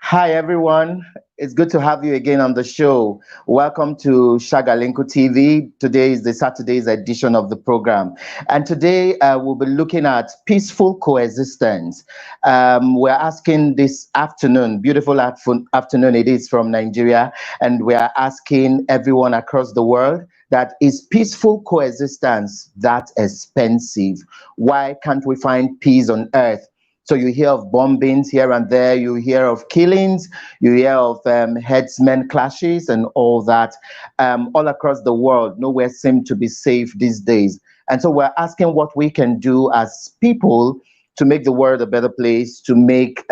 Hi, everyone. It's good to have you again on the show. Welcome to Shagalinko TV. Today is the Saturday's edition of the program. And today we'll be looking at peaceful coexistence. We're asking this afternoon, beautiful afternoon it is from Nigeria, and we are asking everyone across the world that is peaceful coexistence that expensive? Why can't we find peace on earth? So you hear of bombings here and there, you hear of killings, you hear of headsmen clashes and all that. All across the world, nowhere seems to be safe these days. And so we're asking what we can do as people to make the world a better place, to make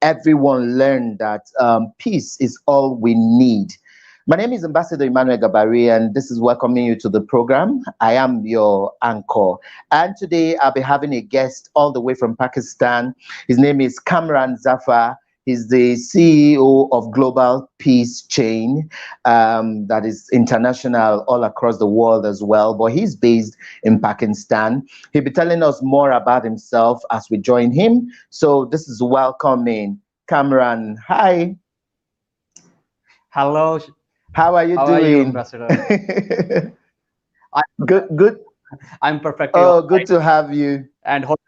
everyone learn that peace is all we need. My name is Ambassador Emmanuel Gabari, and this is welcoming you to the program. I am your anchor. And today I'll be having a guest all the way from Pakistan. His name is Kamran Zafar. He's the CEO of Global Peace Chain, that is international all across the world as well. But he's based in Pakistan. He'll be telling us more about himself as we join him. So this is welcoming Kamran. Hi. Hello, How are you how are you, doing? Ambassador? I'm Good, good. I'm perfectly all Oh, good right, to have you. and hope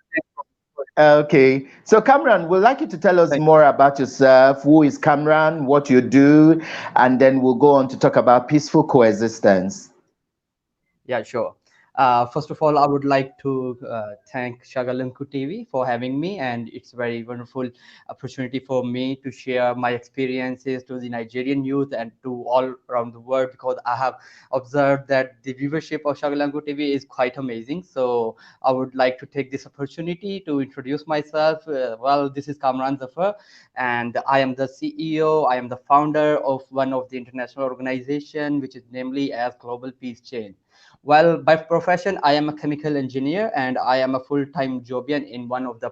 Okay. So, Kamran, we'd like you to tell us thank more about yourself. Who is Kamran? What you do? And then we'll go on to talk about peaceful coexistence. Yeah, sure. First of all, I would like to thank Shagalanku TV for having me, and it's a very wonderful opportunity for me to share my experiences to the Nigerian youth and to all around the world because I have observed that the viewership of Shagalanku TV is quite amazing. So I would like to take this opportunity to introduce myself. Well, this is Kamran Zafar, and I am the CEO. I am the founder of one of the international organization, which is namely as Global Peace Chain. Well, by profession, I am a chemical engineer and I am a full-time jobian in one of the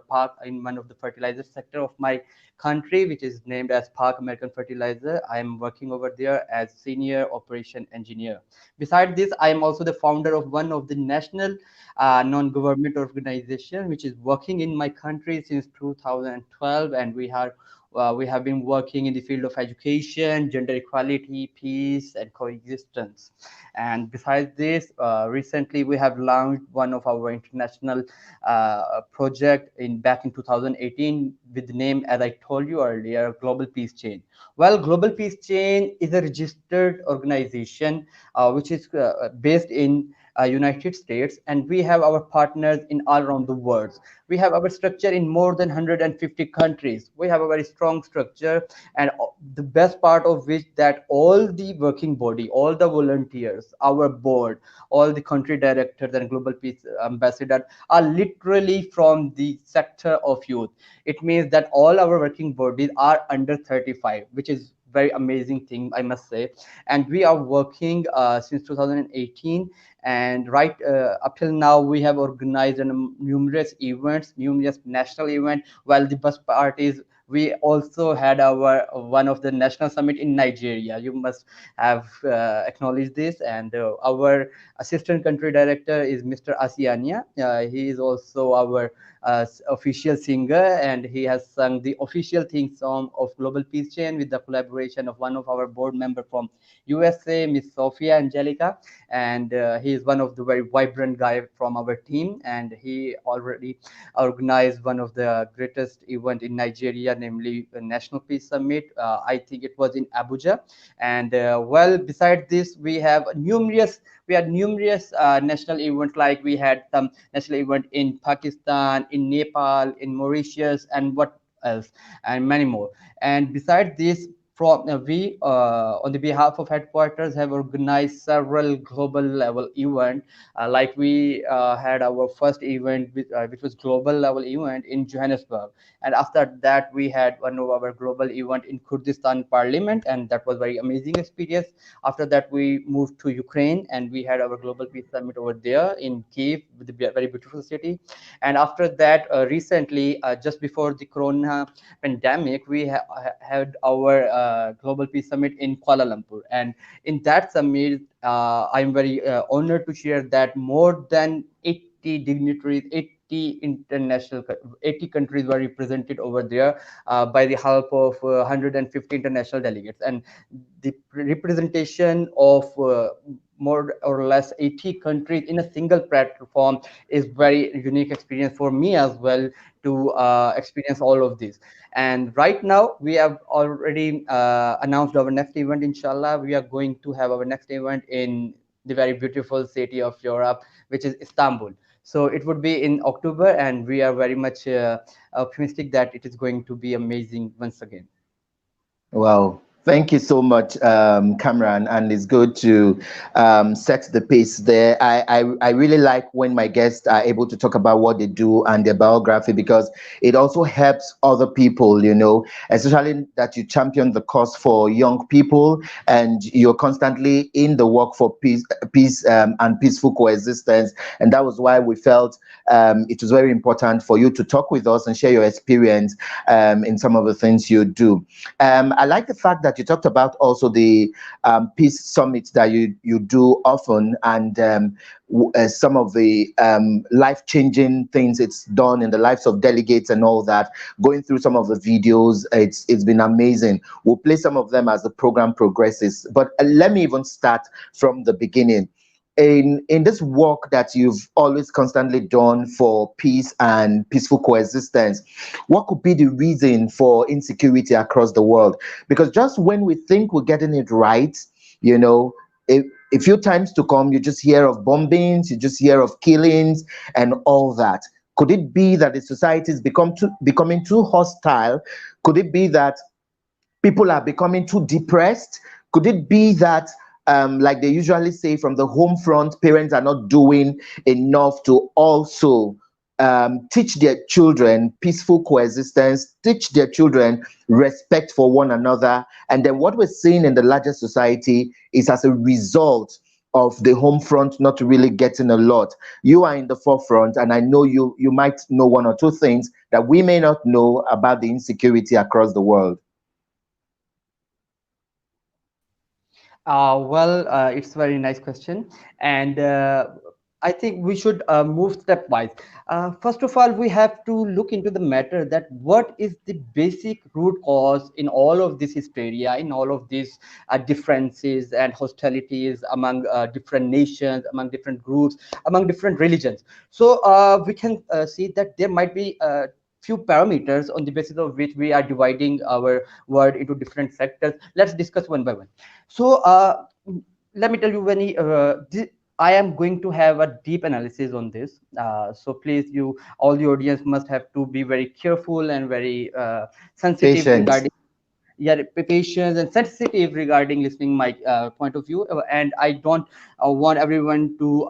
fertilizer sector of my country, which is named as Park American Fertilizer. I am working over there as senior operation engineer. Besides this, I am also the founder of one of the national non-government organization, which is working in my country since 2012, and we have been working in the field of education, gender equality, peace, and coexistence. And besides this, recently we have launched one of our international project in back in 2018 with the name, as I told you earlier, Global Peace Chain. Well, Global Peace Chain is a registered organization which is based in United States, and we have our partners in all around the world. We have our structure in more than 150 countries. We have a very strong structure, and the best part of which that all the working body, all the volunteers, our board, all the country directors and global peace ambassadors are literally from the sector of youth. It means that all our working bodies are under 35, which is very amazing thing, I must say. And we are working since 2018, and right up till now we have organized numerous events, numerous national events. While the best part is we also had our one of the national summit in Nigeria. You must have acknowledged this. And our assistant country director is Mr. Asiania. He is also our official singer, and he has sung the official theme song of Global Peace Chain with the collaboration of one of our board member from USA, Miss Sophia Angelica. And he is one of the very vibrant guy from our team, and he already organized one of the greatest event in Nigeria, namely the National Peace Summit. I think it was in Abuja. And well, beside this, we had numerous national events. Like we had some national event in Pakistan, in Nepal, in Mauritius, and what else, and many more. And beside this, from we on the behalf of headquarters have organized several global level event. Like we had our first event which was global level event in Johannesburg, and after that we had one of our global event in Kurdistan Parliament, and that was very amazing experience. After that we moved to Ukraine, and we had our global peace summit over there in Kiev, with a very beautiful city. And after that, recently, just before the corona pandemic, we had our global peace summit in Kuala Lumpur. And in that summit, I'm very honored to share that more than 80 dignitaries, 80 countries were represented over there by the help of 150 international delegates, and the representation of more or less 80 countries in a single platform is very unique experience for me as well to experience all of this. And right now we have already announced our next event. Inshallah, we are going to have our next event in the very beautiful city of Europe, which is Istanbul. So it would be in October, and we are very much optimistic that it is going to be amazing once again. Wow. Thank you so much, Kamran, and it's good to set the pace there. I really like when my guests are able to talk about what they do and their biography, because it also helps other people, especially that you champion the cause for young people and you're constantly in the work for peace and peaceful coexistence. And that was why we felt it was very important for you to talk with us and share your experience in some of the things you do. I like the fact that you talked about also the peace summits that you do often, and some of the life-changing things it's done in the lives of delegates and all that. Going through some of the videos, it's been amazing. We'll play some of them as the program progresses. But let me even start from the beginning. In this work that you've always constantly done for peace and peaceful coexistence, what could be the reason for insecurity across the world? Because just when we think we're getting it right, you know, a few times to come, you just hear of bombings, you just hear of killings and all that. Could it be that the society is becoming too hostile? Could it be that people are becoming too depressed? Could it be that, like they usually say from the home front, parents are not doing enough to also teach their children peaceful coexistence, teach their children respect for one another? And then what we're seeing in the larger society is as a result of the home front not really getting a lot. You are in the forefront, and I know you might know one or two things that we may not know about the insecurity across the world. It's a very nice question, and I think we should move stepwise. First of all, we have to look into the matter that what is the basic root cause in all of this hysteria, in all of these differences and hostilities among different nations, among different groups, among different religions. So we can see that there might be few parameters on the basis of which we are dividing our world into different sectors. Let's discuss one by one. So let me tell you, when I am going to have a deep analysis on this. So please, all the audience must have to be very careful and very sensitive Patience. regarding, yeah, patience and sensitive regarding listening my point of view. And I don't want everyone to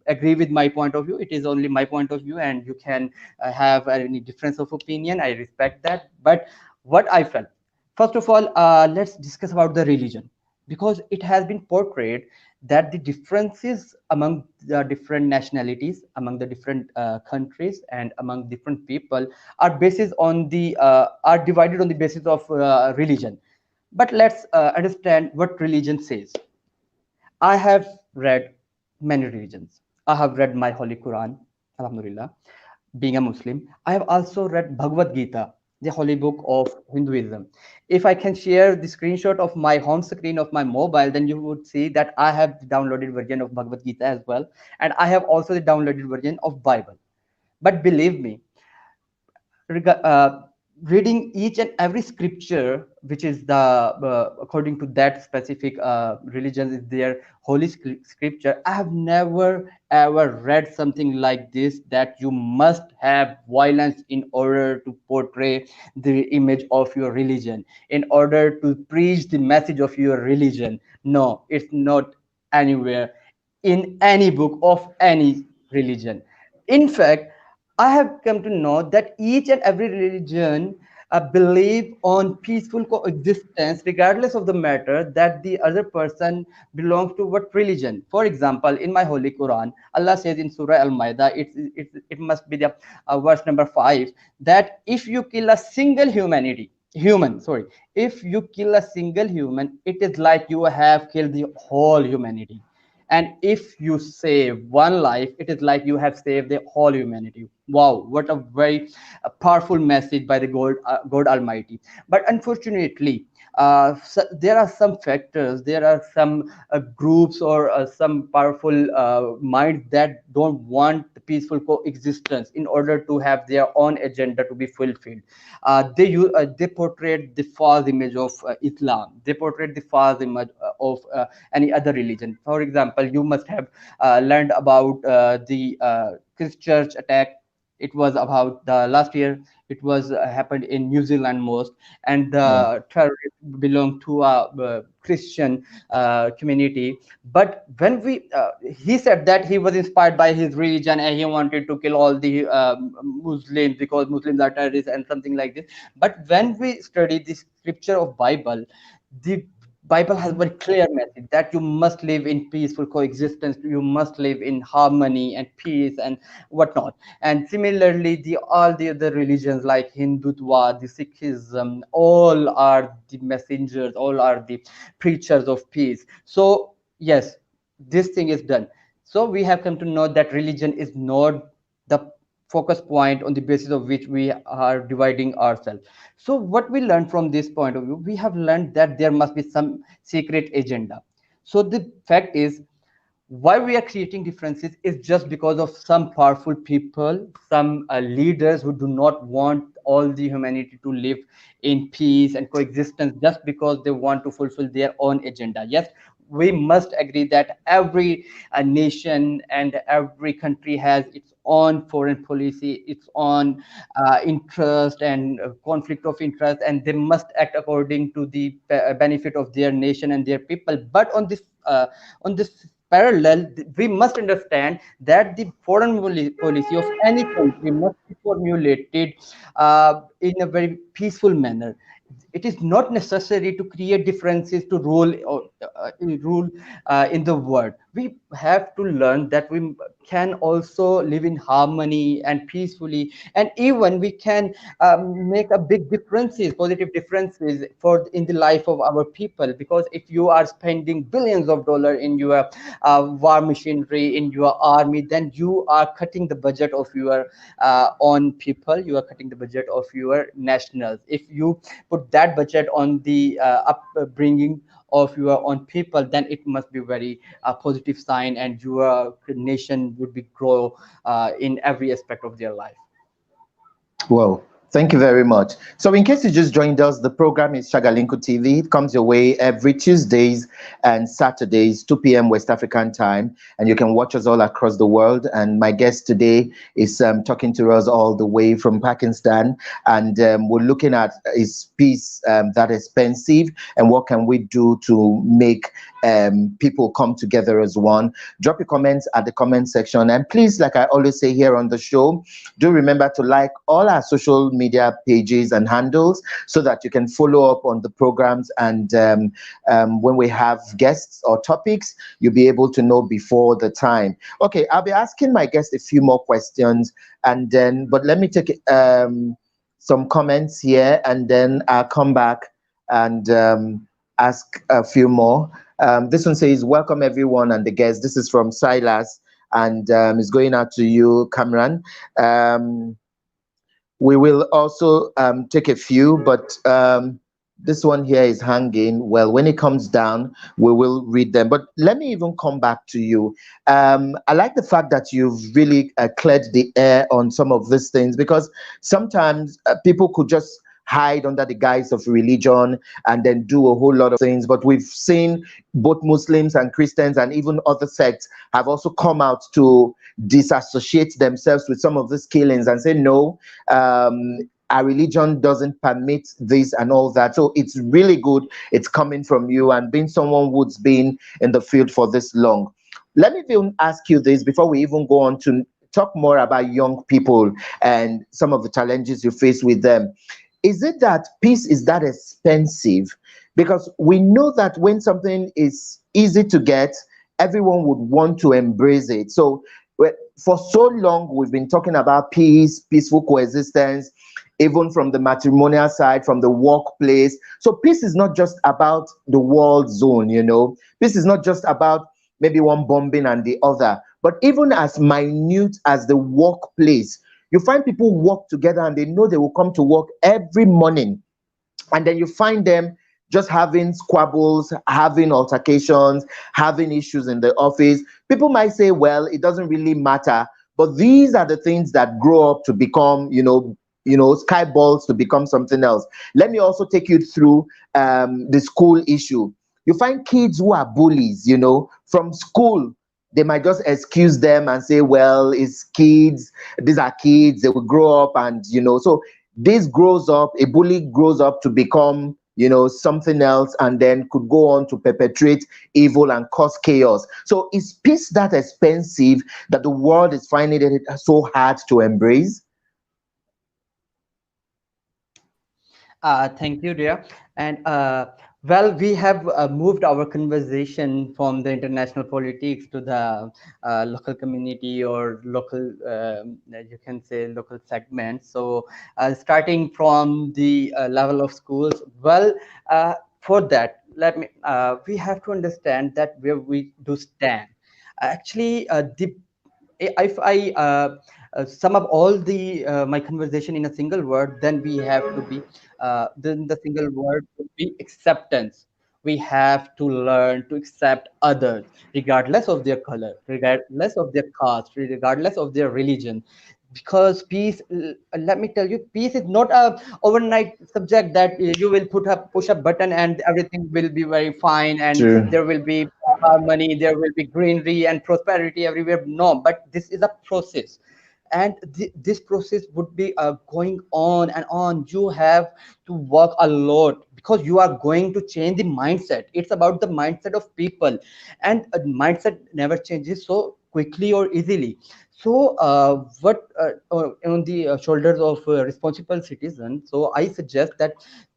agree with my point of view. It is only my point of view, and you can have any difference of opinion. I respect that. But what I felt, first of all, let's discuss about the religion, because it has been portrayed that the differences among the different nationalities, among the different countries, and among different people are divided on the basis of religion. But let's understand what religion says. I have read many religions. I have read my Holy Quran, Alhamdulillah, being a Muslim. I have also read Bhagavad Gita, the holy book of Hinduism. If I can share the screenshot of my home screen of my mobile, then you would see that I have the downloaded version of Bhagavad Gita as well. And I have also the downloaded version of Bible. But believe me, reading each and every scripture, which is the according to that specific religion is their holy scripture, I have never ever read something like this, that you must have violence in order to portray the image of your religion, in order to preach the message of your religion. No, it's not anywhere in any book of any religion. In fact, I have come to know that each and every religion believe on peaceful coexistence, regardless of the matter that the other person belongs to what religion. For example, in my Holy Quran, Allah says in Surah Al-Ma'idah, it must be the verse number 5, that if you kill a single if you kill a single human, it is like you have killed the whole humanity. And if you save one life, it is like you have saved the whole humanity. Wow, what a very powerful message by the God Almighty. But unfortunately, so there are some factors, there are some groups or some powerful minds that don't want the peaceful coexistence in order to have their own agenda to be fulfilled. They portrayed the false image of Islam. They portrayed the false image of any other religion. For example, you must have learned about the Christchurch attack. It was about the last year. It was happened in New Zealand most, and Yeah. the terrorists belong to a Christian community. But when he said that he was inspired by his religion and he wanted to kill all the Muslims because Muslims are terrorists and something like this. But when we study the scripture of Bible, the Bible has very clear message that you must live in peaceful coexistence. You must live in harmony and peace and whatnot. And similarly, the all the other religions like Hindutva, the Sikhism, all are the messengers, all are the preachers of peace. So yes, this thing is done. So we have come to know that religion is not the focus point on the basis of which we are dividing ourselves. So what we learned from this point of view, we have learned that there must be some secret agenda. So the fact is, why we are creating differences is just because of some powerful people, some leaders who do not want all the humanity to live in peace and coexistence just because they want to fulfill their own agenda. Yes, we must agree that every nation and every country has its own foreign policy, its own interest and conflict of interest, and they must act according to the benefit of their nation and their people. But on this parallel, we must understand that the foreign policy of any country must be formulated in a very peaceful manner. It is not necessary to create differences to rule in the world. We have to learn that we can also live in harmony and peacefully, and even we can make a big differences, positive differences for in the life of our people. Because if you are spending billions of dollars in your war machinery, in your army, then you are cutting the budget of your own people, you are cutting the budget of your nationals. If you put that budget on the upbringing of your own people, then it must be very positive sign, and your nation would be grow in every aspect of their life. Well, thank you very much. So, in case you just joined us, the program is Shagalinko TV. It comes your way every Tuesdays and Saturdays, 2 p.m. West African time, and you can watch us all across the world. And my guest today is talking to us all the way from Pakistan, and we're looking at is peace that expensive, and what can we do to make people come together as one. Drop your comments at the comment section, and please, like I always say here on the show, do remember to like all our social media pages and handles so that you can follow up on the programs, and when we have guests or topics, you'll be able to know before the time. Okay, I'll be asking my guest a few more questions, and then, but let me take some comments here, and then I'll come back and ask a few more. This one says, welcome everyone and the guests. This is from Silas, and it's going out to you, Kamran. We will also take a few, but this one here is hanging. Well, when it comes down, we will read them. But let me even come back to you. I like the fact that you've really cleared the air on some of these things, because sometimes people could just hide under the guise of religion and then do a whole lot of things. But we've seen both Muslims and Christians and even other sects have also come out to disassociate themselves with some of these killings and say, no, our religion doesn't permit this and all that. So it's really good it's coming from you, and being someone who's been in the field for this long. Let me even ask you this before we even go on to talk more about young people and some of the challenges you face with them. Is it that peace is that expensive? Because we know that when something is easy to get, everyone would want to embrace it. So for so long, we've been talking about peace, peaceful coexistence, even from the matrimonial side, from the workplace. So peace is not just about the world zone, you know. Peace is not just about maybe one bombing and the other. But even as minute as the workplace, you find people work together and they know they will come to work every morning, and then you find them just having squabbles, having altercations, having issues in the office. People might say, well, it doesn't really matter, but these are the things that grow up to become, sky balls to become something else. Let me also take you through the school issue. You find kids who are bullies, from school. They might just excuse them and say, well, it's kids, these are kids, they will grow up, and so this grows up, a bully grows up to become, something else, and then could go on to perpetrate evil and cause chaos. So is peace that expensive that the world is finding it so hard to embrace? Thank you, dear. And well, we have moved our conversation from the international politics to the local community or local, you can say, local segment. So, starting from the level of schools, well, for that, we have to understand that where we do stand. Actually, the if I sum up all the my conversation in a single word, then we have to be then the single word would be acceptance. We have to learn to accept others, regardless of their color, regardless of their caste, regardless of their religion. Because peace, let me tell you, peace is not a overnight subject that you will push a button and everything will be very fine and True. there will be harmony, there will be greenery and prosperity everywhere. No, but this is a process, and this process would be going on and on. You have to work a lot because you are going to change the mindset. It's about the mindset of people, and a mindset never changes so quickly or easily. So what on the shoulders of a responsible citizen, so I suggest that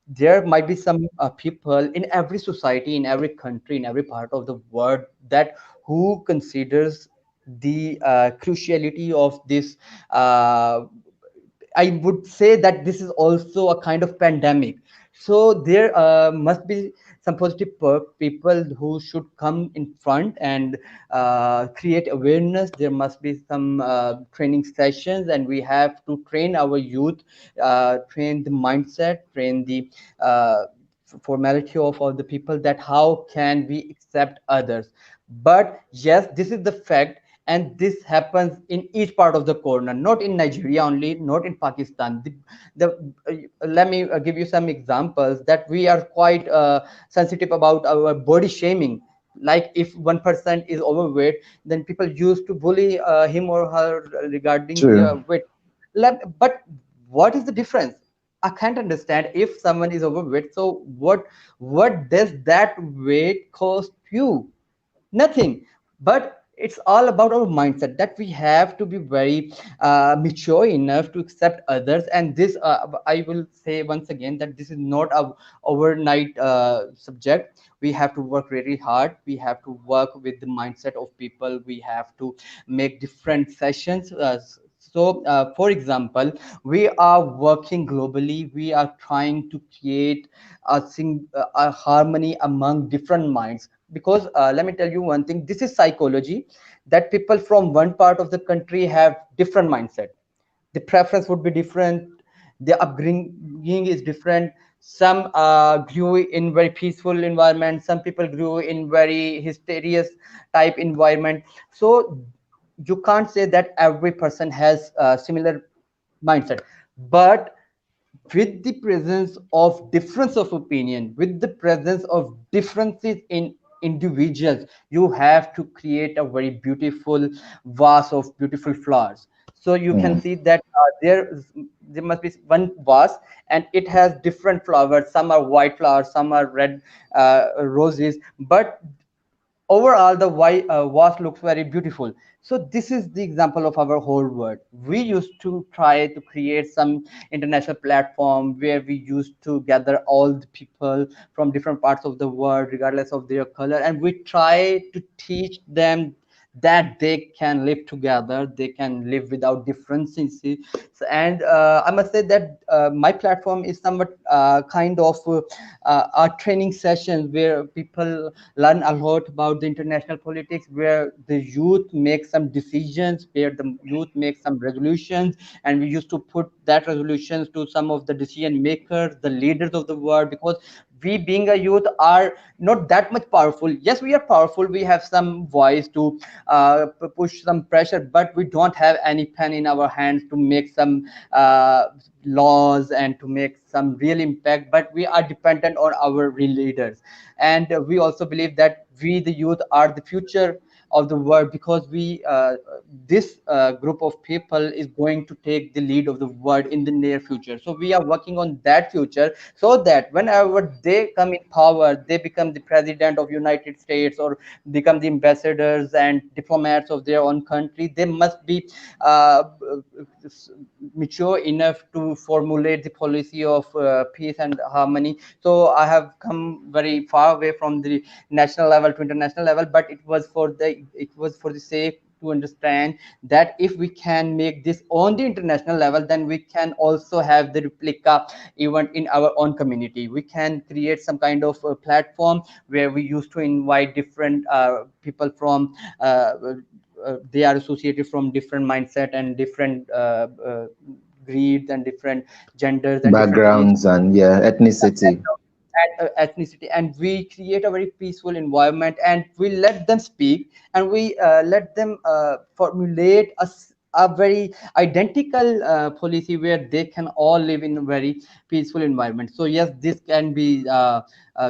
there might be some people in every society, in every country, in every part of the world, that who considers the cruciality of this. I would say that this is also a kind of pandemic. So there must be some positive people who should come in front and create awareness. There must be some training sessions, and we have to train our youth, train the mindset, train the formality of all the people, that how can we accept others. But yes, this is the fact, and this happens in each part of the corner, not in Nigeria only, not in Pakistan. Let me give you some examples that we are quite sensitive about our body shaming. Like if one person is overweight, then people used to bully him or her regarding their True. weight. But what is the difference? I can't understand. If someone is overweight, so what does that weight cost you? Nothing. But it's all about our mindset, that we have to be very mature enough to accept others. And this I will say once again that this is not a overnight subject. We have to work really hard. We have to work with the mindset of people. We have to make different sessions. For example, we are working globally. We are trying to create a harmony among different minds, because let me tell you one thing, this is psychology, that people from one part of the country have different mindset. The preference would be different, the upbringing is different. Some grew in very peaceful environment, some people grew in very hysterious type environment. So you can't say that every person has a similar mindset. But with the presence of difference of opinion, with the presence of differences in individuals, you have to create a very beautiful vase of beautiful flowers. So you can Mm. see that there must be one vase, and it has different flowers. Some are white flowers, some are red roses, but overall the vase looks very beautiful. So this is the example of our whole world. We used to try to create some international platform where we used to gather all the people from different parts of the world regardless of their color, and we try to teach them that they can live together, they can live without differences. So, and I must say that my platform is somewhat kind of a training sessions where people learn a lot about the international politics, where the youth make some decisions, where the youth make some resolutions, and we used to put that resolutions to some of the decision makers, the leaders of the world, because we being a youth are not that much powerful. Yes, we are powerful, we have some voice to push some pressure, but we don't have any pen in our hands to make some laws and to make some real impact, but we are dependent on our real leaders. And we also believe that we the youth are the future of the world, because we this group of people is going to take the lead of the world in the near future. So we are working on that future, so that whenever they come in power, they become the president of United States or become the ambassadors and diplomats of their own country, they must be uh, mature enough to formulate the policy of peace and harmony. So I have come very far away from the national level to international level, but it was for the sake to understand that if we can make this on the international level, then we can also have the replica event in our own community. We can create some kind of platform where we used to invite different people from they are associated from different mindset and different breeds and different genders and different age Backgrounds and yeah, ethnicity. and ethnicity, and we create a very peaceful environment, and we let them speak, and we let them formulate a very identical policy where they can all live in a very peaceful environment. So yes, this can be a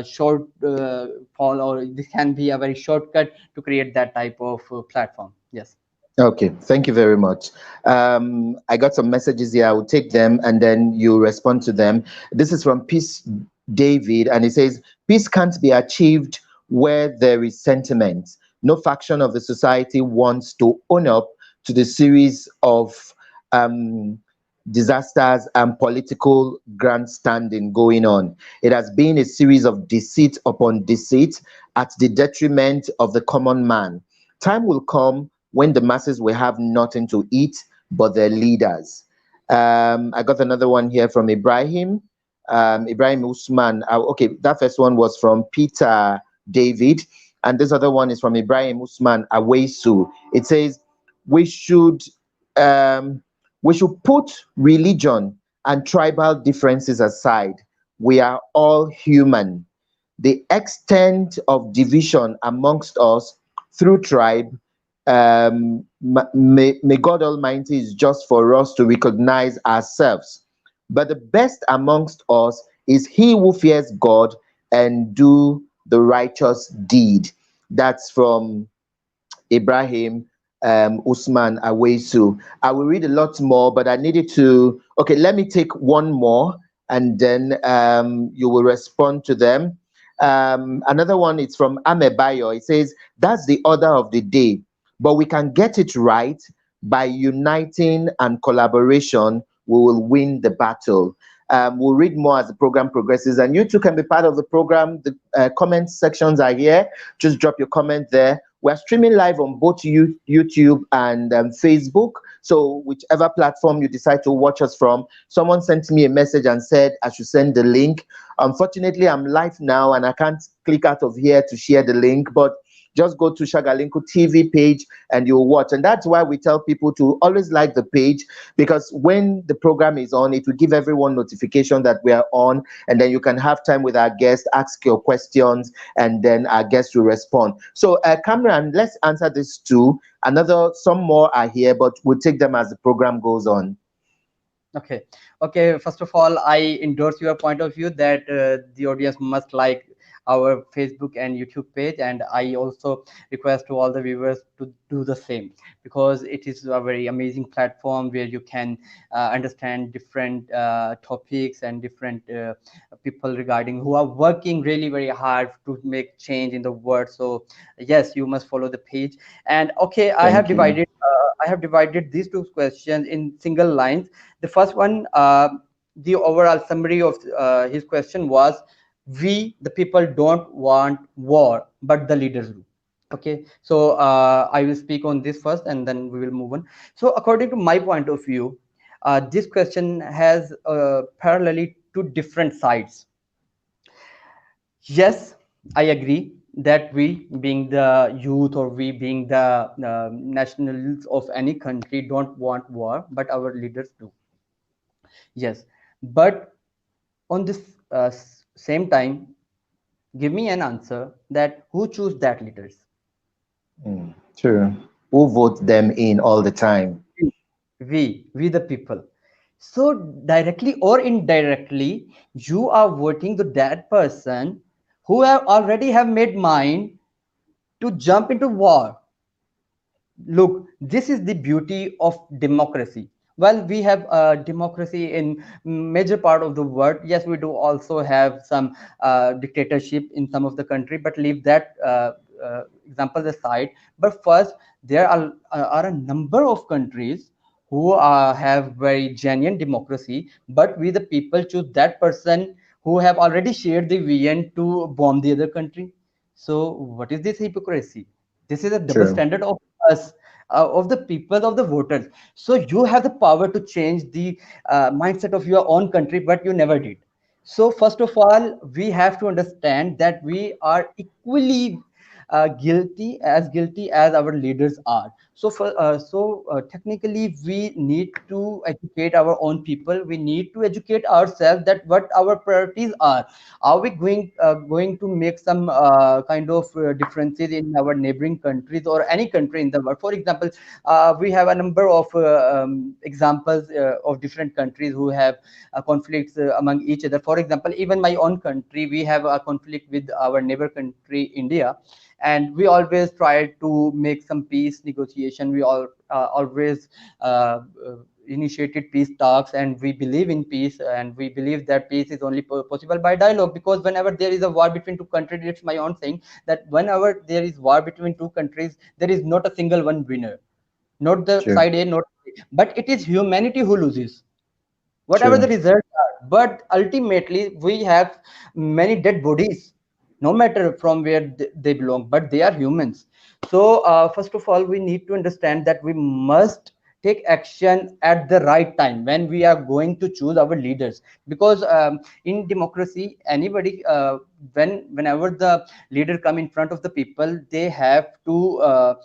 short fall, or this can be a very shortcut to create that type of platform. Yes. Okay, thank you very much. I got some messages here. I will take them and then you respond to them. This is from Peace David, and he says, peace can't be achieved where there is sentiment. No faction of the society wants to own up to the series of um, disasters and political grandstanding going on. It has been a series of deceit upon deceit at the detriment of the common man. Time will come when the masses will have nothing to eat but their leaders. I got another one here from Ibrahim. Ibrahim Usman. Okay, that first one was from Peter David, and this other one is from Ibrahim Usman Awesu. It says we should um, we should put religion and tribal differences aside. We are all human. The extent of division amongst us through tribe, may God Almighty is just for us to recognize ourselves. But the best amongst us is he who fears God and do the righteous deed. That's from Ibrahim Usman Awesu. I will read a lot more, but I needed to. Okay, let me take one more and then you will respond to them. Another one is from Amebayo. It says, that's the order of the day, but we can get it right by uniting and collaboration. We will win the battle. We'll read more as the program progresses, and you too can be part of the program. The comment sections are here. Just drop your comment there. We're streaming live on both YouTube and Facebook. So whichever platform you decide to watch us from, someone sent me a message and said I should send the link. Unfortunately, I'm live now and I can't click out of here to share the link, but just go to Shagalinko TV page and you'll watch. And that's why we tell people to always like the page, because when the program is on, it will give everyone notification that we are on, and then you can have time with our guests, ask your questions, and then our guests will respond. So Kamran, let's answer this too. Some more are here, but we'll take them as the program goes on. Okay. Okay. First of all, I endorse your point of view that the audience must like our Facebook and YouTube page, and I also request to all the viewers to do the same, because it is a very amazing platform where you can understand different topics and different people regarding who are working really very hard to make change in the world. So yes, you must follow the page. And okay, Thank you. I have divided these two questions in single lines. The first one, the overall summary of his question was, we, the people, don't want war, but the leaders do. Okay, so I will speak on this first and then we will move on. So according to my point of view, this question has parallelly two different sides. Yes, I agree that we being the youth or we being the nationals of any country don't want war, but our leaders do. Yes, but on this same time, give me an answer that who choose that leaders? True. Who votes them in all the time? We the people. So directly or indirectly, you are voting to that person who have already have made mind to jump into war. Look, this is the beauty of democracy. Well, we have democracy in major part of the world. Yes, we do also have some dictatorship in some of the country, but leave that example aside. But first, there are a number of countries who have very genuine democracy, but we the people choose that person who have already shared the vision to bomb the other country. So what is this hypocrisy? This is a double True. standard of us, of the people, of the voters. So you have the power to change the mindset of your own country, but you never did. So first of all, we have to understand that we are equally guilty as our leaders are. So technically we need to educate our own people. We need to educate ourselves that what our priorities are we going to make some kind of differences in our neighboring countries or any country in the world? For example, we have a number of examples of different countries who have conflicts among each other. For example, even my own country, we have a conflict with our neighbor country India, and we always try to make some peace negotiation. We all always initiated peace talks, and we believe in peace, and we believe that peace is only possible by dialogue, because whenever there is a war between two countries, it's my own saying that whenever there is war between two countries, there is not a single one winner, not the True. side A, not but it is humanity who loses, whatever the True. results are. But ultimately, we have many dead bodies, no matter from where they belong, but they are humans. So, first of all, we need to understand that we must take action at the right time when we are going to choose our leaders, because in democracy, anybody whenever the leader come in front of the people, they have to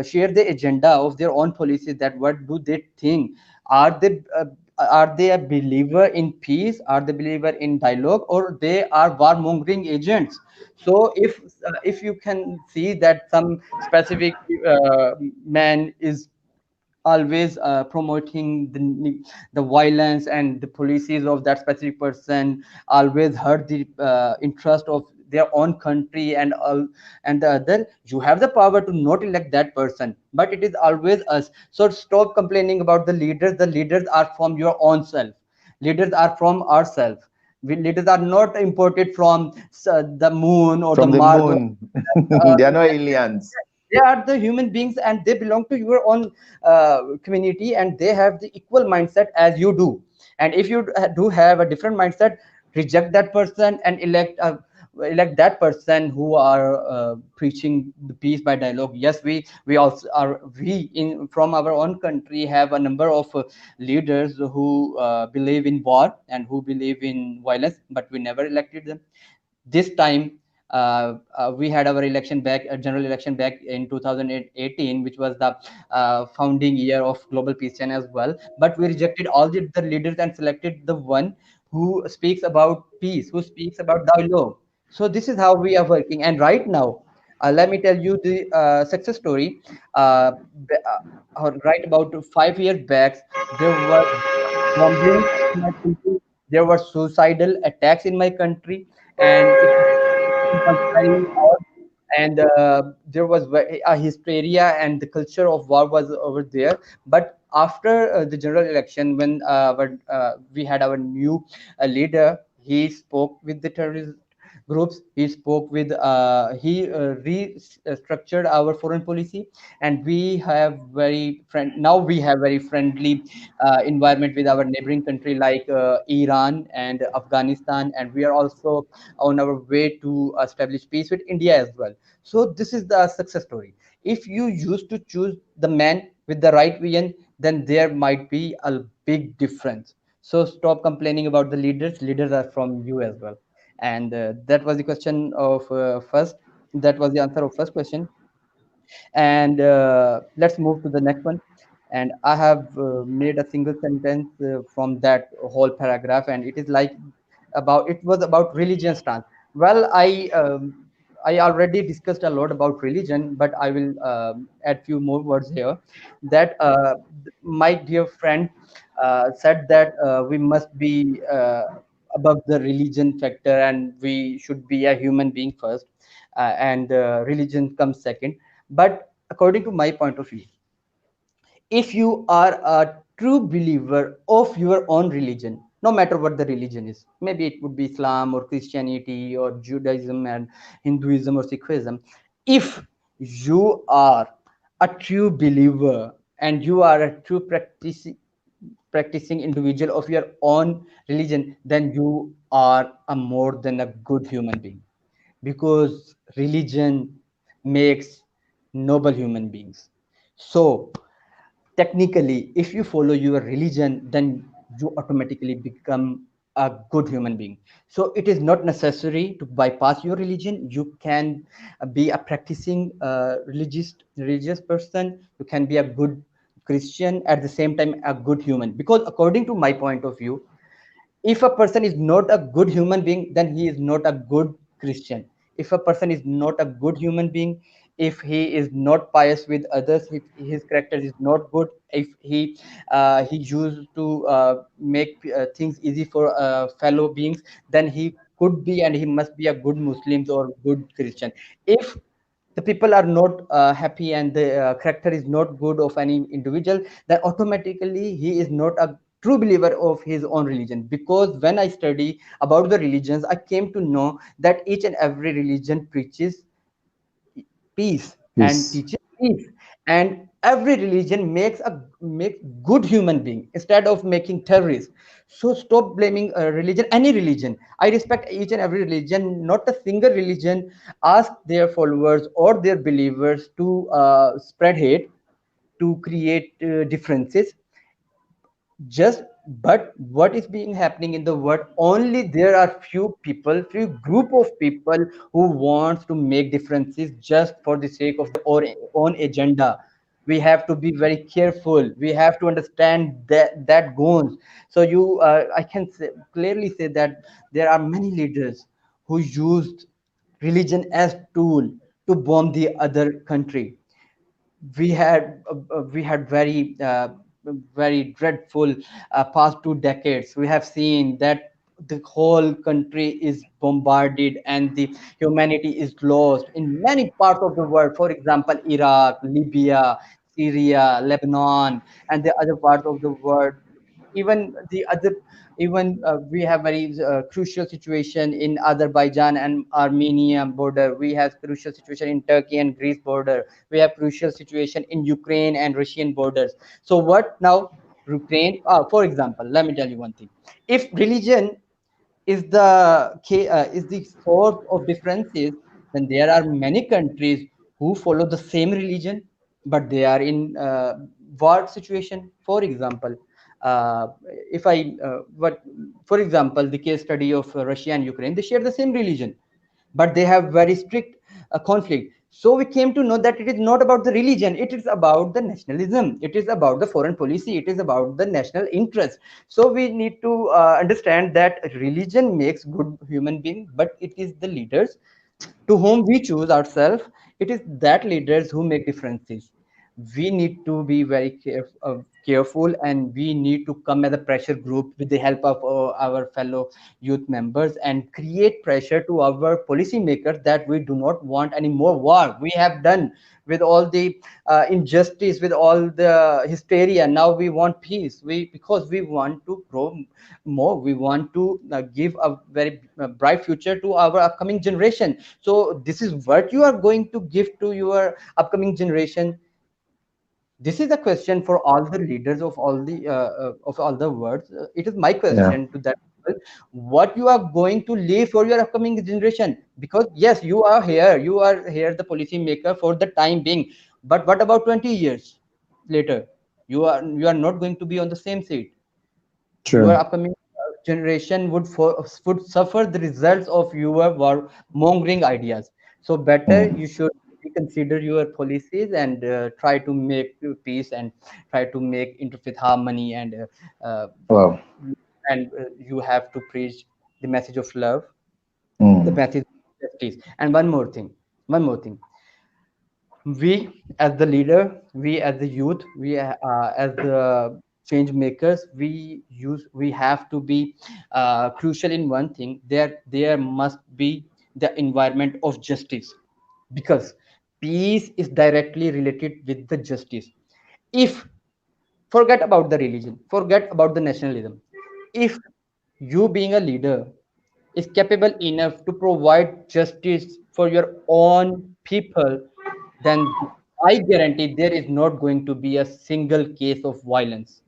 share the agenda of their own policies, that what do they think. Are they a believer in peace? Are they believer in dialogue, or they are warmongering agents? So if you can see that some specific man is always promoting the violence, and the policies of that specific person always hurt the interest of their own country and all, and the other, you have the power to not elect that person, but it is always us. So stop complaining about the leaders. The leaders are from your own self. Leaders are from ourselves. We leaders are not imported from the moon or the From the Mars. moon. uh, They are no aliens. they are the human beings, and they belong to your own community, and they have the equal mindset as you do. And if you do have a different mindset, reject that person and elect that person who are preaching the peace by dialogue. Yes, we also are, we in from our own country have a number of leaders who believe in war and who believe in violence, but we never elected them. This time we had our election back, a general election back in 2018, which was the founding year of global peace chain as well, but we rejected all the leaders and selected the one who speaks about peace, who speaks about dialogue. So this is how we are working. And right now, let me tell you the success story. Right about 5 years back, there were bombings in my country, there were suicidal attacks in my country, and it was very odd. And there was a hysteria, and the culture of war was over there. But after the general election, when we had our new leader, he spoke with the terrorists. groups. He spoke with he restructured our foreign policy, and we have very friend now we have very friendly environment with our neighboring country like Iran and Afghanistan, and we are also on our way to establish peace with India as well. So this is the success story. If you used to choose the man with the right vision, then there might be a big difference. So stop complaining about the leaders. Leaders are from you as well. And that was the question of first. That was the answer of first question. And let's move to the next one. And I have made a single sentence from that whole paragraph, and it is like about it was about religion stance. Well, I already discussed a lot about religion, but I will add few more words here. That my dear friend said that we must be above the religion factor, and we should be a human being first, and religion comes second. But according to my point of view, if you are a true believer of your own religion, no matter what the religion is, maybe it would be Islam or Christianity or Judaism and Hinduism or Sikhism, if you are a true believer and you are a true practicing individual of your own religion, then you are a more than a good human being, because religion makes noble human beings. So technically, if you follow your religion, then you automatically become a good human being. So it is not necessary to bypass your religion. You can be a practicing religious person. You can be a good Christian, at the same time a good human, because according to my point of view, if a person is not a good human being, then he is not a good Christian. If a person is not a good human being, if he is not pious with others, if his character is not good, if he used to make things easy for fellow beings, then he could be and he must be a good Muslim or good Christian. If the people are not happy and the character is not good of any individual, then automatically he is not a true believer of his own religion. Because when I study about the religions, I came to know that each and every religion preaches peace and Peace. teaches peace, and every religion makes good human being instead of making terrorists. So stop blaming religion, any religion. I respect each and every religion. Not a single religion ask their followers or their believers to spread hate, to create differences. Just but what is being happening in the world, only there are few group of people who wants to make differences just for the sake of their own agenda. We have to be very careful. We have to understand that goes. So I can clearly say that there are many leaders who used religion as tool to bomb the other country. We had very dreadful past 2 decades. We have seen that the whole country is bombarded and the humanity is lost in many parts of the world. For example, Iraq, Libya, Syria, Lebanon, and the other parts of the world. Even the other, even we have very crucial situation in Azerbaijan and Armenia border. We have crucial situation in Turkey and Greece border. We have crucial situation in Ukraine and Russian borders. So what now? Ukraine, for example, let me tell you one thing. If religion is the source of differences, then there are many countries who follow the same religion, but they are in war situation. For example, uh, if I what for example, the case study of Russia and Ukraine, they share the same religion, but they have very strict conflict. So we came to know that it is not about the religion, it is about the nationalism, it is about the foreign policy, it is about the national interest. So we need to understand that religion makes good human being, but it is the leaders to whom we choose ourselves. It is that leaders who make differences. we need to be very careful, and we need to come as a pressure group with the help of our fellow youth members, and create pressure to our policymakers that we do not want any more war. We have done with all the injustice, with all the hysteria. Now we want peace. We, because we want to grow more, we want to give a very bright future to our upcoming generation. So this is what you are going to give to your upcoming generation. This is a question for all the leaders of all the words. It is my Yeah. question to that people, what you are going to leave for your upcoming generation. Because yes, you are here, the policy maker for the time being, but what about 20 years later? You are not going to be on the same seat. Your True. upcoming generation would suffer the results of your war mongering ideas. So better Mm. you should reconsider your policies, and try to make peace, and try to make interfaith harmony, uh, Well. you have to preach the message of love, the Mm. message of justice. And one more thing, we as the leader, we as the youth, we as the change makers, we have to be crucial in one thing, there must be the environment of justice, because peace is directly related with the justice. If, forget about the religion, forget about the nationalism, if you being a leader is capable enough to provide justice for your own people, then I guarantee there is not going to be a single case of violence.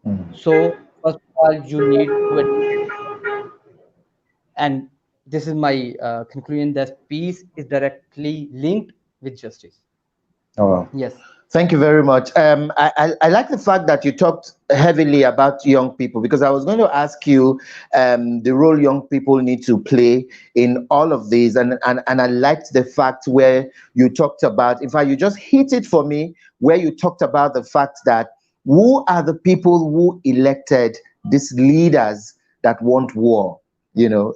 Mm. So, first of all, you need to, and this is my conclusion, that peace is directly linked with justice. Oh, well. Yes. Thank you very much. I like the fact that you talked heavily about young people, because I was going to ask you the role young people need to play in all of these. And I liked the fact where you talked about, in fact, you just hit it for me, where you talked about the fact that who are the people who elected these leaders that want war? You know,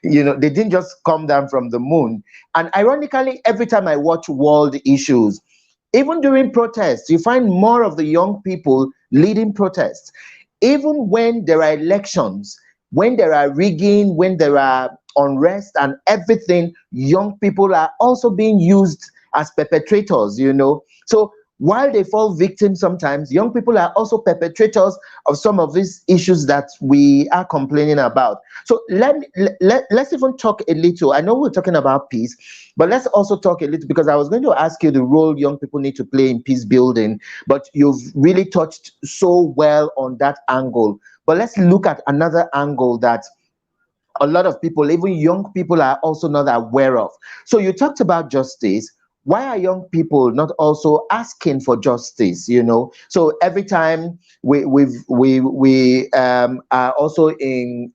they didn't just come down from the moon. And ironically, every time I watch world issues, even during protests, you find more of the young people leading protests. Even when there are elections, when there are rigging, when there are unrest and everything, young people are also being used as perpetrators. So while they fall victim sometimes, young people are also perpetrators of some of these issues that we are complaining about. So let's even talk a little. I know we're talking about peace, but let's also talk a little, because I was going to ask you the role young people need to play in peace building, but you've really touched so well on that angle. But let's look at another angle that a lot of people, even young people, are also not aware of. So you talked about justice. Why are young people not also asking for justice? So every time we are also in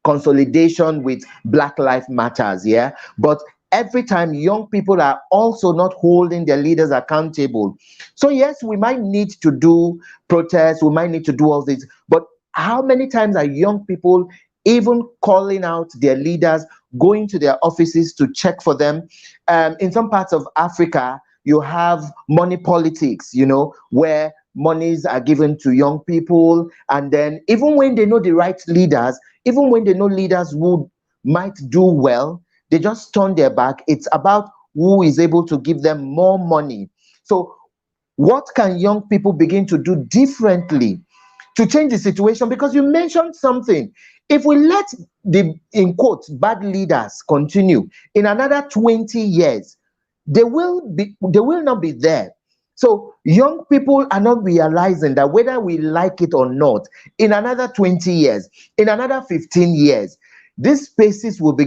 consolidation with Black Lives Matters, yeah. But every time young people are also not holding their leaders accountable. So yes, we might need to do protests, we might need to do all this, but how many times are young people even calling out their leaders, going to their offices to check for them? In some parts of Africa, you have money politics, where monies are given to young people. And then even when they know the right leaders, even when they know leaders who might do well, they just turn their back. It's about who is able to give them more money. So what can young people begin to do differently to change the situation? Because you mentioned something. If we let the, in quotes, bad leaders continue, in another 20 years, they will not be there. So young people are not realizing that whether we like it or not, in another 20 years, in another 15 years, these spaces will be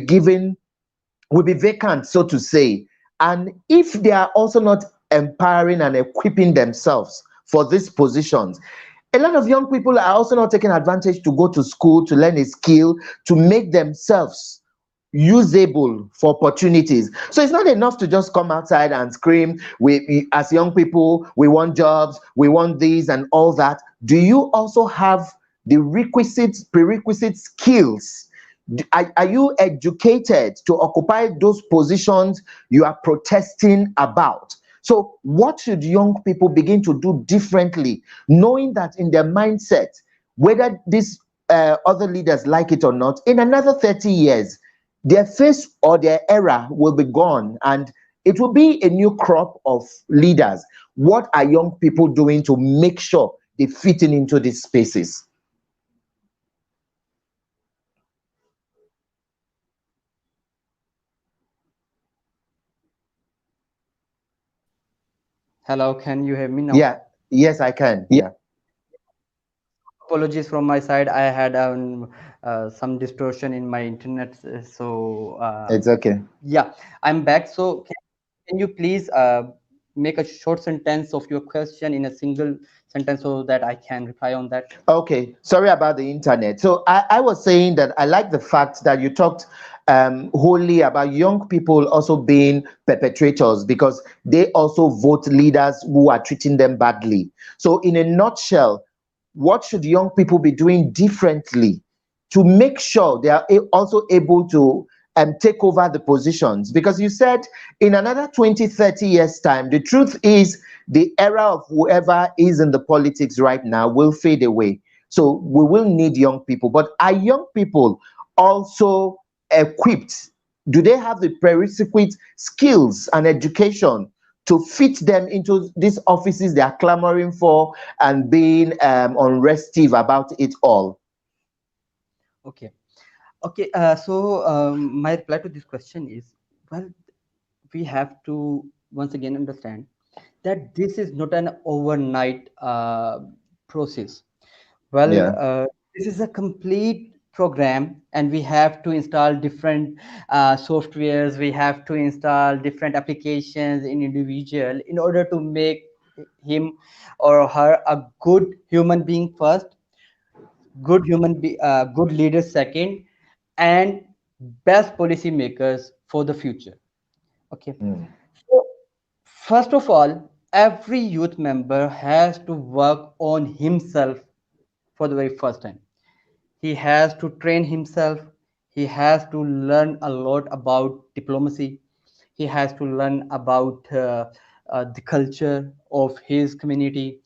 vacant, so to say. And if they are also not empowering and equipping themselves for these positions, a lot of young people are also not taking advantage to go to school, to learn a skill, to make themselves usable for opportunities. So it's not enough to just come outside and scream, as young people, we want jobs, we want these and all that. Do you also have the prerequisite skills? Are you educated to occupy those positions you are protesting about? So what should young people begin to do differently, knowing that in their mindset, whether these other leaders like it or not, in another 30 years, their face or their era will be gone and it will be a new crop of leaders. What are young people doing to make sure they fit in into these spaces? Hello, can you hear me now? Yeah, yes, I can. Yeah. Yeah, Apologies from my side. I had some distortion in my internet. it's okay. Yeah, I'm back. So can you please make a short sentence of your question in a single sentence so that I can reply on that? Okay, sorry about the internet. So I was saying that I like the fact that you talked wholly about young people also being perpetrators because they also vote leaders who are treating them badly. So, in a nutshell, what should young people be doing differently to make sure they are also able to take over the positions? Because you said in another 20, 30 years' time, the truth is the era of whoever is in the politics right now will fade away. So we will need young people. But are young people also equipped? Do they have the prerequisite skills and education to fit them into these offices they are clamoring for and being unrestive about it all? Okay. Okay. My reply to this question is, well, we have to once again understand that this is not an overnight process. Well, Yeah. this is a complete program, and we have to install different softwares. We have to install different applications in individual in order to make him or her a good human being first, good leaders second, and best policy makers for the future. Okay. Mm. So first of all, every youth member has to work on himself for the very first time. He has to train himself. He has to learn a lot about diplomacy. He has to learn about the culture of his community.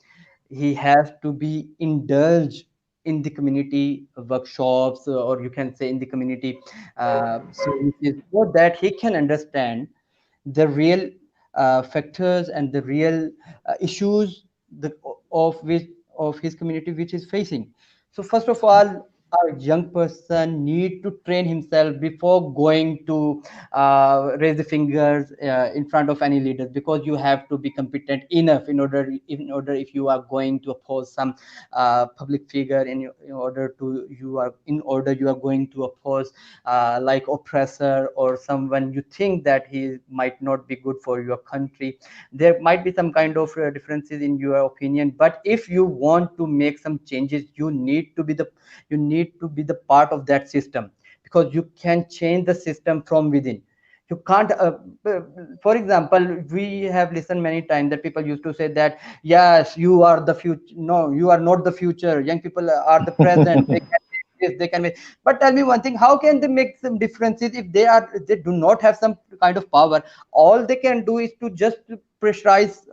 He has to be indulged in the community workshops, or you can say in the community services, so that he can understand the real factors and the real issues the, of which of his community which is facing. So first of all, a young person need to train himself before going to raise the fingers in front of any leaders, because you have to be competent enough in order if you are going to oppose some public figure, in order you are going to oppose like oppressor or someone you think that he might not be good for your country. There might be some kind of differences in your opinion, but if you want to make some changes, you need to be the part of that system, because you can change the system from within. You can't uh, for example, we have listened many times that people used to say that, yes, you are the future. No, you are not the future. Young people are the present. They can make this, they can make. But tell me one thing: how can they make some differences if they do not have some kind of power? All they can do is to just pressurize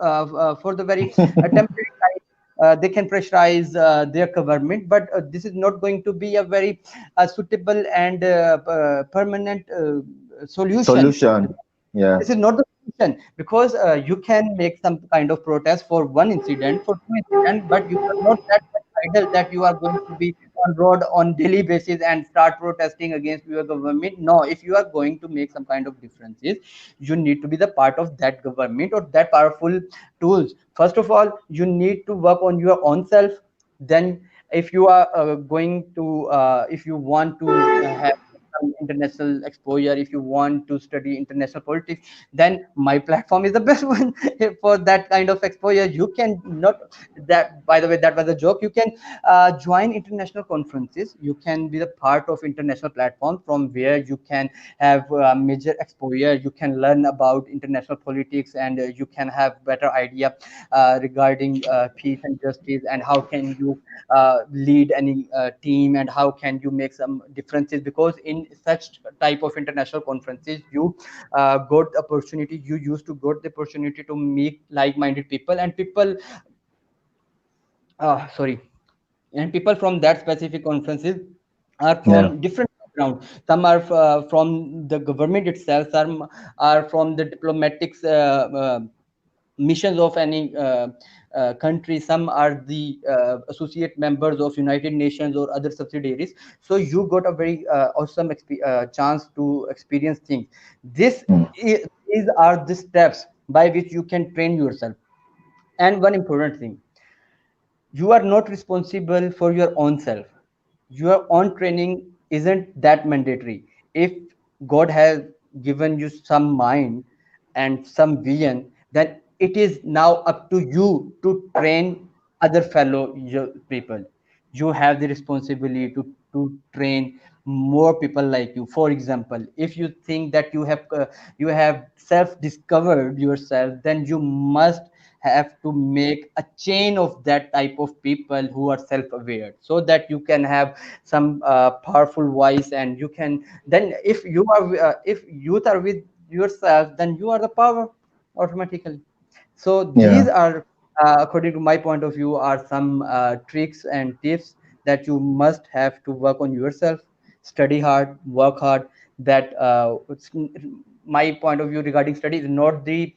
for the very temporary time. They can pressurize their government, but this is not going to be a very suitable and permanent solution. Solution. Yeah. This is not the solution, because you can make some kind of protest for one incident, for two incidents, but you are not that much idle that you are going to be on road on daily basis and start protesting against your government. No, if you are going to make some kind of differences, you need to be the part of that government or that powerful tools. First of all, you need to work on your own self. Then if you are if you want to have some international exposure, if you want to study international politics, then my platform is the best one for that kind of exposure. You can not that By the way, that was a joke. You can join international conferences. You can be the part of international platform from where you can have major exposure. You can learn about international politics, and you can have better idea regarding peace and justice, and how can you lead any team, and how can you make some differences, because in such type of international conferences, you got opportunity, you used to got the opportunity to meet like-minded people, and people sorry, and people from that specific conferences are Yeah. from different background. Some are from the government itself, some are from the diplomatics missions of any country, some are the associate members of United Nations or other subsidiaries. So you got a very awesome chance to experience things. this Mm. these are the steps by which you can train yourself. And one important thing, you are not responsible for your own self. Your own training isn't that mandatory. If God has given you some mind and some vision, then it is now up to you to train other fellow people. You have the responsibility to train more people like you. For example, if you think that you have self discovered yourself, then you must have to make a chain of that type of people who are self aware, so that you can have some powerful voice, and you can then, if you are if youth are with yourself, then you are the power automatically. So Yeah. these are according to my point of view, are some tricks and tips that you must have to work on yourself. Study hard, work hard. That my point of view regarding study is not the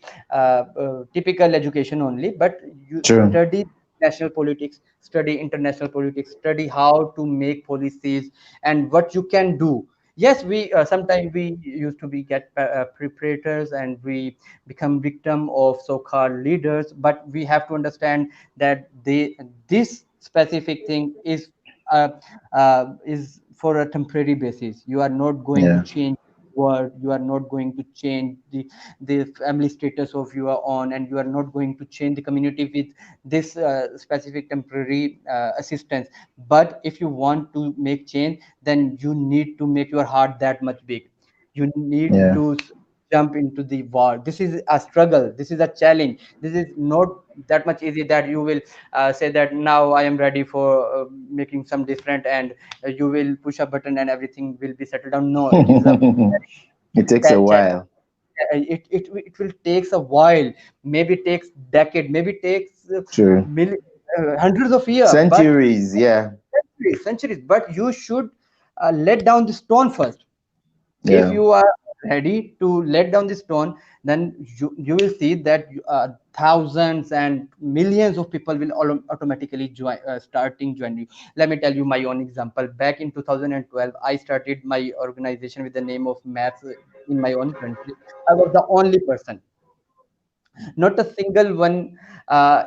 typical education only, but you True. study national politics, study international politics, study how to make policies and what you can do. Yes, we sometimes we used to be get preparators, and we become victim of so-called leaders, but we have to understand that this specific thing is for a temporary basis. You are not going to Yeah. change world, you are not going to change the family status of your own, and you are not going to change the community with this specific temporary assistance. But if you want to make change, then you need to make your heart that much big. You need Yeah. to jump into the war. This is a struggle, this is a challenge. This is not that much easy that you will say that now I am ready for making some different, and you will push a button and everything will be settled down. No, it is a It takes a challenge. while. It will takes a while, maybe takes decade, maybe takes True. hundreds of years, but Centuries. Yeah. centuries, but you should let down the stone first. If Yeah. you are ready to let down the stone, then you will see that thousands and millions of people will automatically join, starting join you. Let me tell you my own example. Back in 2012, I started my organization with the name of Maths in my own country. I was the only person, not a single one.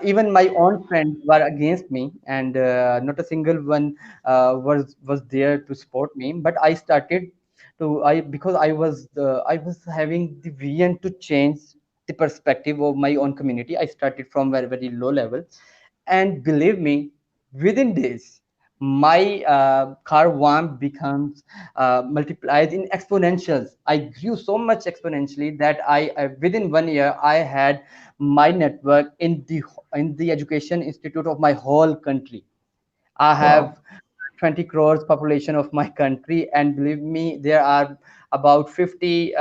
Even my own friends were against me, and not a single one was there to support me. But I started to, I because I was having the vision to change the perspective of my own community. I started from very very low level, and believe me, within days my car warmth becomes multiplied in exponentials. I grew so much exponentially that I within 1 year I had my network in the education institute of my whole country. I Wow. have 20 crores population of my country, and believe me, there are about 50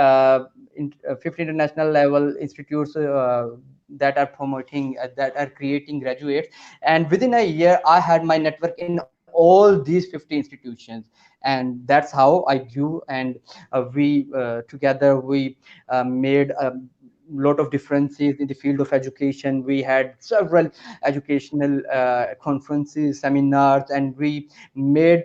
50 international level institutes that are promoting that are creating graduates. And within a year I had my network in all these 50 institutions, and that's how I grew. And together we made a lot of differences in the field of education. We had several educational conferences, seminars, and we made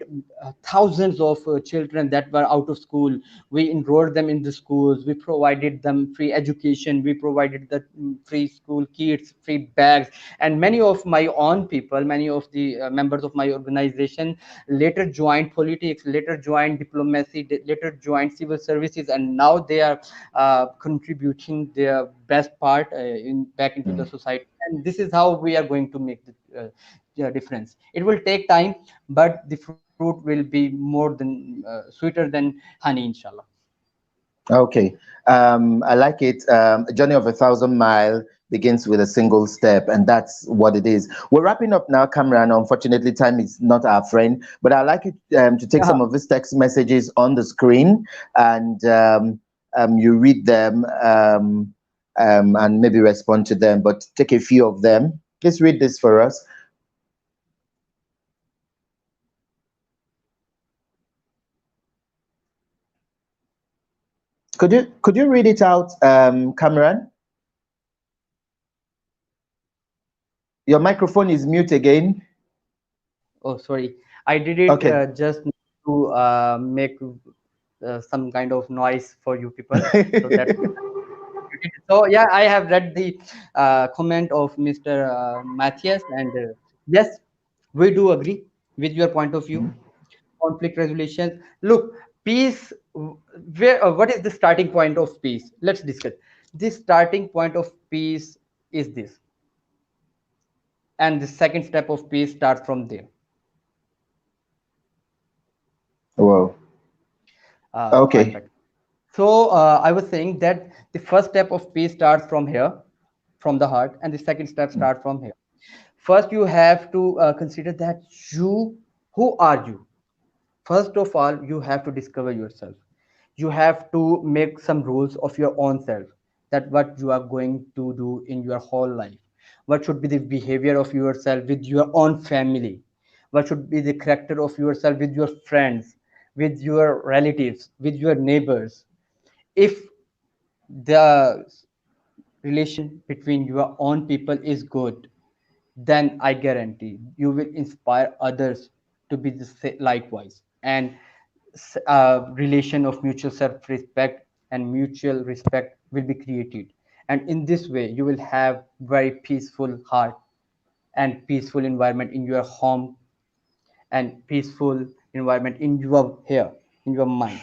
thousands of children that were out of school. We enrolled them in the schools, we provided them free education, we provided the free school kits, free bags. And many of my own people, many of the members of my organization later joined politics, later joined diplomacy, later joined civil services, and now they are contributing their best part in back into the Mm. society. And this is how we are going to make the difference. It will take time, but the fruit will be more than sweeter than honey, inshallah. Okay. I like it. A journey of 1,000 miles begins with a single step, and that's what it is. We're wrapping up now, Cameron. Unfortunately, time is not our friend, but I'd like you to take Uh-huh. some of these text messages on the screen, and you read them, and maybe respond to them, but take a few of them. Please read this for us. Could you read it out, Cameron? Your microphone is mute again. Oh, sorry. I did it Okay. just to make some kind of noise for you people. So that's so. Yeah, I have read the comment of Mr. Matthias, and yes, we do agree with your point of view. Conflict resolution. Look, peace. Where? What is the starting point of peace? Let's discuss. The starting point of peace is this, and the second step of peace starts from there. Wow. My Okay. friend. So I was saying that the first step of peace starts from here, from the heart, and the second step starts from here. First, you have to consider that who are you? First of all, you have to discover yourself. You have to make some rules of your own self, that what you are going to do in your whole life. What should be the behavior of yourself with your own family? What should be the character of yourself with your friends, with your relatives, with your neighbors? If the relation between your own people is good, then I guarantee you will inspire others to be likewise. And relation of mutual self-respect and mutual respect will be created. And in this way, you will have very peaceful heart and peaceful environment in your home and peaceful environment in your here, in your mind.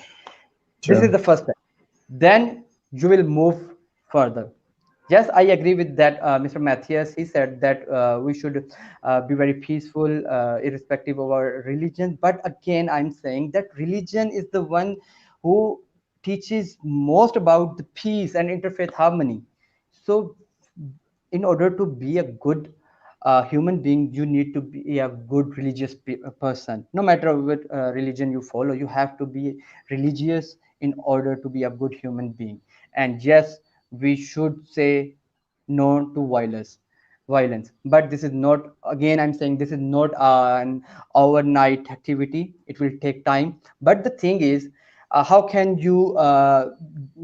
This is True. the first step. Then you will move further. Yes, I agree with that. Mr. Matthias, he said that we should be very peaceful, irrespective of our religion. But again, I'm saying that religion is the one who teaches most about the peace and interfaith harmony. So in order to be a good human being, you need to be a good religious person. No matter what religion you follow, you have to be religious in order to be a good human being. And yes, we should say no to violence, but this is not, again I'm saying, this is not an overnight activity. It will take time. But the thing is, how can you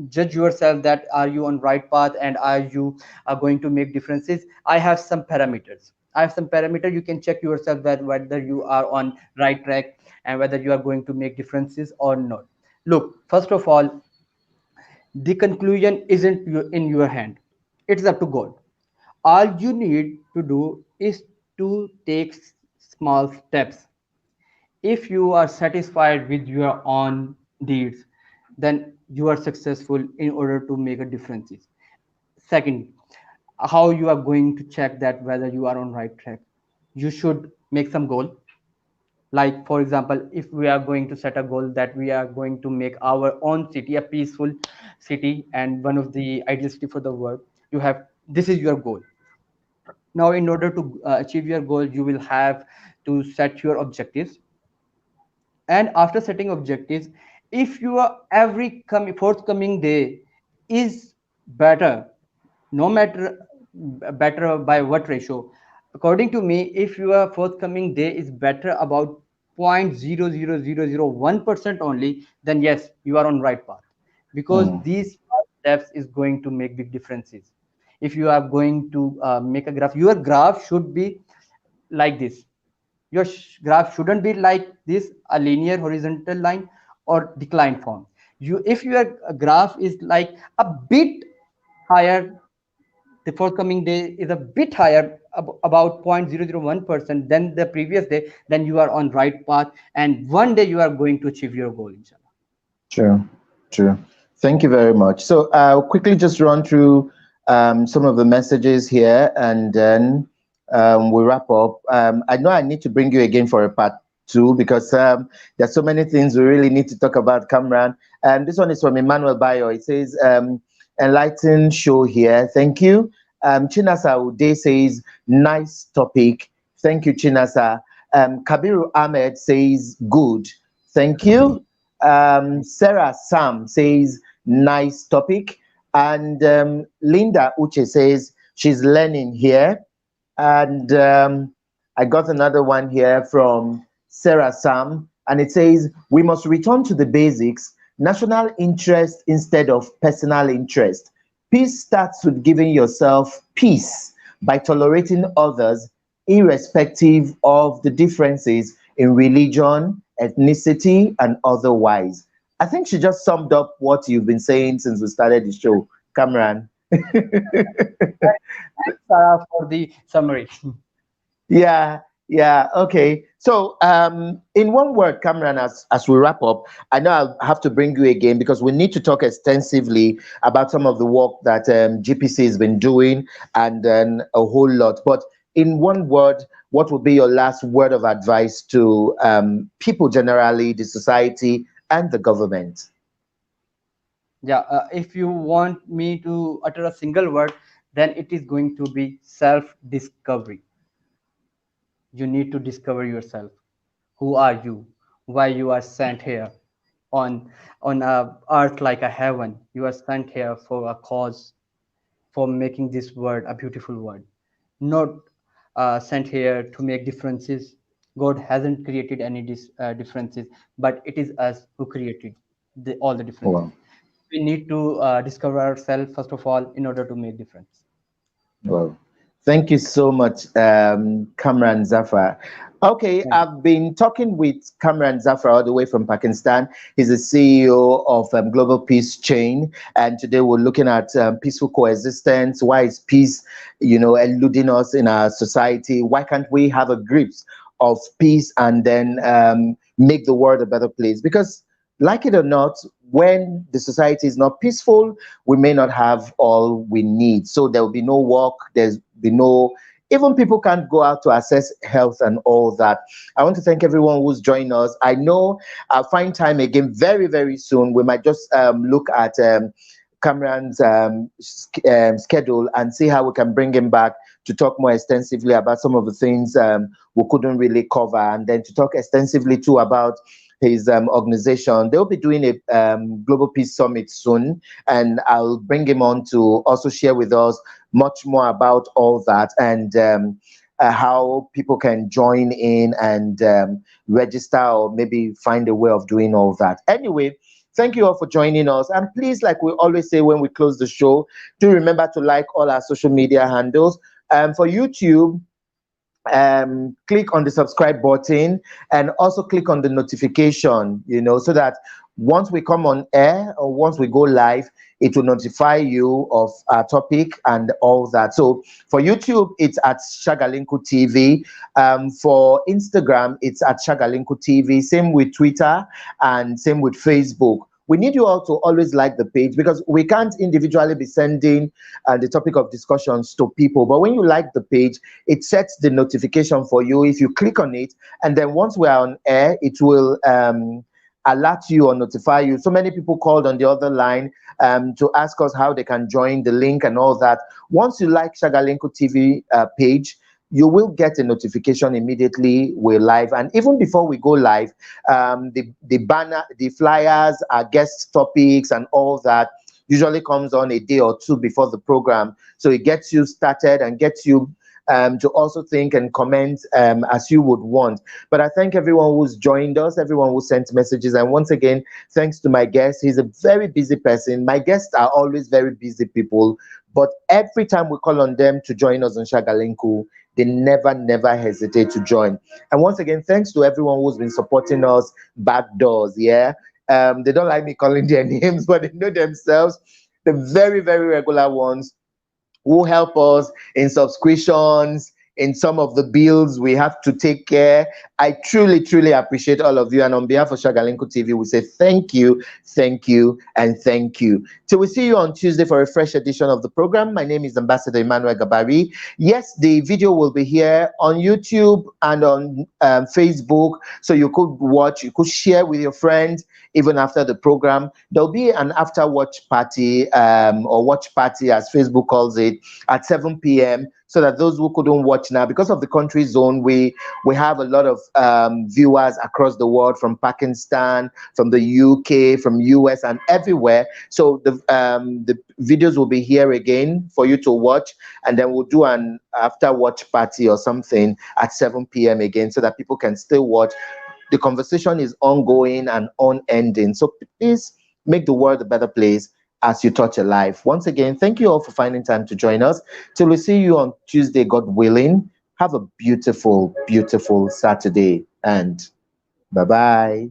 judge yourself that are you on right path and are you going to make differences? I have some parameter. You can check yourself that whether you are on right track and whether you are going to make differences or not. Look, first of all, the conclusion isn't in your hand. It's up to God. All you need to do is to take small steps. If you are satisfied with your own deeds, then you are successful in order to make a difference. Second, how you are going to check that whether you are on right track? You should make some goal. Like for example, if we are going to set a goal that we are going to make our own city a peaceful city and one of the ideal city for the world, you have, this is your goal. Now in order to achieve your goal, you will have to set your objectives. And after setting objectives, if your every forthcoming day is better, no matter better by what ratio, according to me, if your forthcoming day is better about 0.00001% only, then yes, you are on right path, because Mm. these steps is going to make big differences. If you are going to make a graph, your graph should be like this. Your graph shouldn't be like this, a linear horizontal line or decline form. You, if your graph is like a bit higher, the forthcoming day is a bit higher, about 0.001% than the previous day, then you are on right path, and one day you are going to achieve your goal, inshallah. True, true. Thank you very much. So I'll quickly just run through some of the messages here, and then we wrap up. I know I need to bring you again for a part too, because there's so many things we really need to talk about, Kamran. And this one is from Emmanuel Bayo. It says, enlightened show here. Thank you. Chinasa Ude says, nice topic. Thank you, Chinasa. Kabiru Ahmed says, good. Thank you. Sarah Sam says, nice topic. And Linda Uche says, she's learning here. And I got another one here from Sarah Sam, and it says, we must return to the basics, national interest instead of personal interest. Peace starts with giving yourself peace by tolerating others, irrespective of the differences in religion, ethnicity, and otherwise. I think she just summed up what you've been saying since we started the show, Kamran. Thanks, for the summary. Yeah, yeah, okay. So, in one word, Cameron, as we wrap up, I know I'll have to bring you again because we need to talk extensively about some of the work that GPC has been doing and then a whole lot. But in one word, what would be your last word of advice to people generally, the society, and the government? Yeah, if you want me to utter a single word, then it is going to be self discovery. You need to discover yourself. Who are you? Why you are sent here on a earth like a heaven? You are sent here for a cause, for making this world a beautiful world, not sent here to make differences. God hasn't created any differences, but it is us who created all the differences. Wow. We need to discover ourselves first of all in order to make difference. Well, thank you so much, Kamran Zafar. Okay, Thank you. I've been talking with Kamran Zafar all the way from Pakistan. He's the CEO of Global Peace Chain, and today we're looking at peaceful coexistence. Why is peace, eluding us in our society? Why can't we have a grip of peace and then make the world a better place? Because, like it or not, when the society is not peaceful, we may not have all we need. So there will be no work, there's be no, even people can't go out to access health and all that. I want to thank everyone who's joined us. I know I'll find time again very, very soon. We might just look at Cameron's schedule and see how we can bring him back to talk more extensively about some of the things we couldn't really cover, and then to talk extensively too about his organization. They'll be doing a Global Peace Summit soon, and I'll bring him on to also share with us much more about all that and how people can join in and register or maybe find a way of doing all that. Anyway, thank you all for joining us. And please, like we always say when we close the show, do remember to like all our social media handles. For YouTube, click on the subscribe button and also click on the notification, so that once we come on air or once we go live, it will notify you of our topic and all that. So for YouTube, it's at Shagalinku TV. For Instagram, it's at Shagalinku TV. Same with Twitter and same with Facebook. We need you all to always like the page because we can't individually be sending the topic of discussions to people. But when you like the page, it sets the notification for you. If you click on it, and then once we are on air, it will alert you or notify you. So many people called on the other line to ask us how they can join the link and all that. Once you like Shagalenko TV page, you will get a notification immediately we're live. And even before we go live, the banner, the flyers, our guest topics and all that usually comes on a day or two before the program. So it gets you started and gets you to also think and comment as you would want. But I thank everyone who's joined us, everyone who sent messages. And once again, thanks to my guest. He's a very busy person. My guests are always very busy people. But every time we call on them to join us on Shagalenku, they never hesitate to join. And once again, thanks to everyone who's been supporting us back doors. Yeah. They don't like me calling their names, but they know themselves. The very, very regular ones who help us in subscriptions, in some of the bills we have to take care. I truly, truly appreciate all of you. And on behalf of Shagalinko TV, we say thank you, and thank you. Till we see you on Tuesday for a fresh edition of the program. My name is Ambassador Emmanuel Gabari. Yes, the video will be here on YouTube and on Facebook, so you could watch, you could share with your friends even after the program. There'll be an after watch party, or watch party as Facebook calls it, at 7 p.m. so that those who couldn't watch now, because of the country zone, we have a lot of viewers across the world, from Pakistan, from the UK, from US, and everywhere. So the videos will be here again for you to watch, and then we'll do an after watch party or something at 7 p.m. again, so that people can still watch. The conversation is ongoing and unending. So please make the world a better place as you touch a life. Once again, thank you all for finding time to join us. Till we see you on Tuesday, God willing. Have a beautiful, beautiful Saturday, and bye-bye.